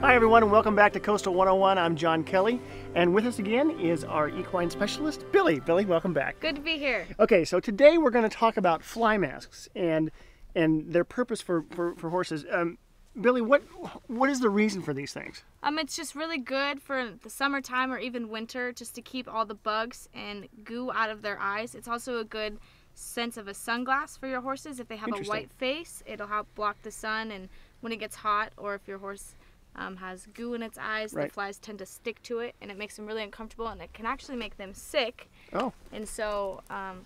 Hi everyone, and welcome back to Coastal 101. I'm John Kelly, and with us again is our equine specialist, Billie. Billie, welcome back. Good to be here. Okay, so today we're going to talk about fly masks and their purpose for horses. Billie, what is the reason for these things? It's just really good for the summertime or even winter, just to keep all the bugs and goo out of their eyes. It's also a good sense of a sunglass for your horses. If they have a white face, it'll help block the sun, and when it gets hot, or if your horse has goo in its eyes, the flies tend to stick to it, and it makes them really uncomfortable, and it can actually make them sick. Oh. And so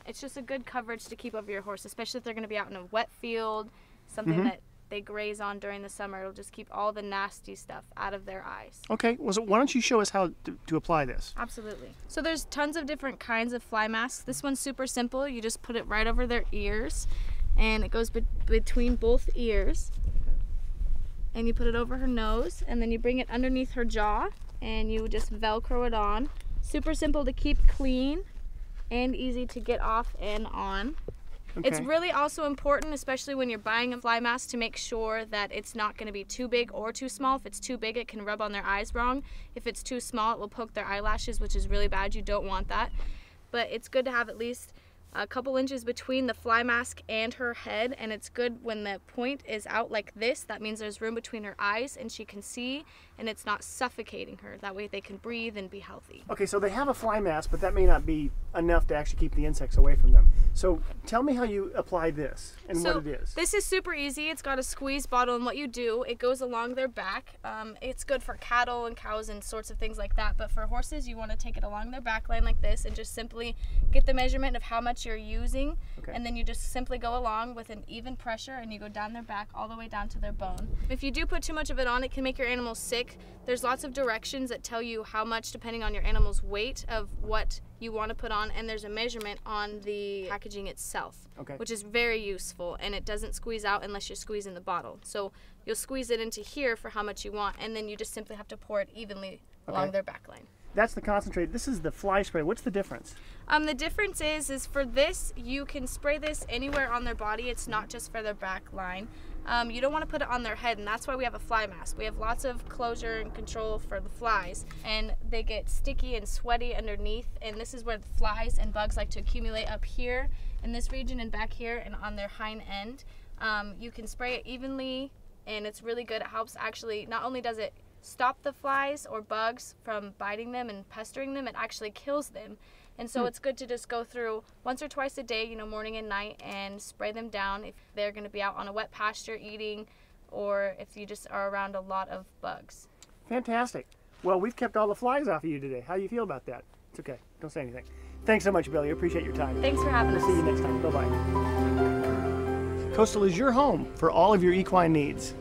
it's just a good coverage to keep over your horse, especially if they're going to be out in a wet field, something that they graze on during the summer. It'll just keep all the nasty stuff out of their eyes. Okay, well, so why don't you show us how to apply this? Absolutely. So there's tons of different kinds of fly masks. This one's super simple. You just put it right over their ears, and it goes between both ears. And you put it over her nose, and then you bring it underneath her jaw, and you just Velcro it on. Super simple to keep clean and easy to get off and on. Okay. It's really also important, especially when you're buying a fly mask, to make sure that it's not going to be too big or too small. If it's too big, it can rub on their eyes wrong. If it's too small, it will poke their eyelashes, which is really bad. You don't want that. But it's good to have at least a couple inches between the fly mask and her head, and it's good when the point is out like this. That means there's room between her eyes and she can see, and it's not suffocating her. That way they can breathe and be healthy. Okay, so they have a fly mask, but that may not be enough to actually keep the insects away from them. So tell me how you apply this and what it is. This is super easy. It's got a squeeze bottle, and what you do, it goes along their back. It's good for cattle and cows and sorts of things like that, but for horses, you want to take it along their back line like this and just simply get the measurement of how much you're using, and then you just simply go along with an even pressure, and you go down their back all the way down to their bone. If you do put too much of it on, it can make your animal sick. There's lots of directions that tell you how much, depending on your animal's weight, of what you want to put on, and there's a measurement on the packaging itself, which is very useful, and it doesn't squeeze out unless you're squeezing the bottle. So you'll squeeze it into here for how much you want, and then you just simply have to pour it evenly along their back line. That's the concentrate. This is the fly spray. What's the difference? The difference is for this, you can spray this anywhere on their body. It's not just for their back line. You don't want to put it on their head, and that's why we have a fly mask. We have lots of closure and control for the flies, and they get sticky and sweaty underneath, and this is where the flies and bugs like to accumulate up here in this region and back here and on their hind end. You can spray it evenly, and it's really good. It helps actually, not only does it stop the flies or bugs from biting them and pestering them, it actually kills them. And so it's good to just go through once or twice a day, morning and night, and spray them down if they're going to be out on a wet pasture eating, or if you just are around a lot of bugs. Fantastic. Well, we've kept all the flies off of you today. How do you feel about that? It's okay. Don't say anything. Thanks so much, Billie. I appreciate your time. Thanks for having us. See you next time. Bye-bye. Coastal is your home for all of your equine needs.